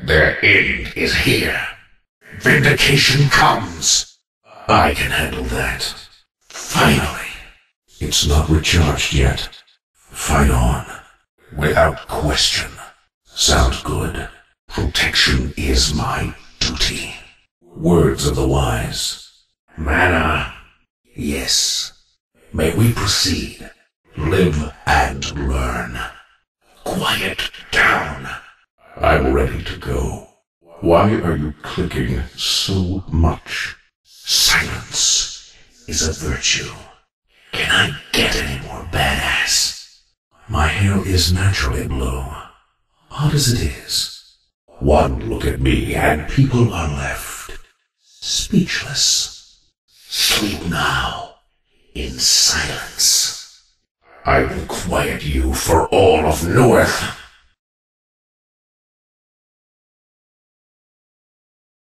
Their end is here. Vindication comes. I can handle that. Finally. It's not recharged yet. Fight on. Without question. Sounds good. Protection is my duty. Words of the wise. Mana. Yes. May we proceed. Live and learn. Quiet down. I'm ready to go. Why are you clicking so much? Silence is a virtue. Can I get any more badass? My hair is naturally blue. Hot as it is. One look at me and people are left speechless. Sleep now in silence. I will quiet you for all of Newerth.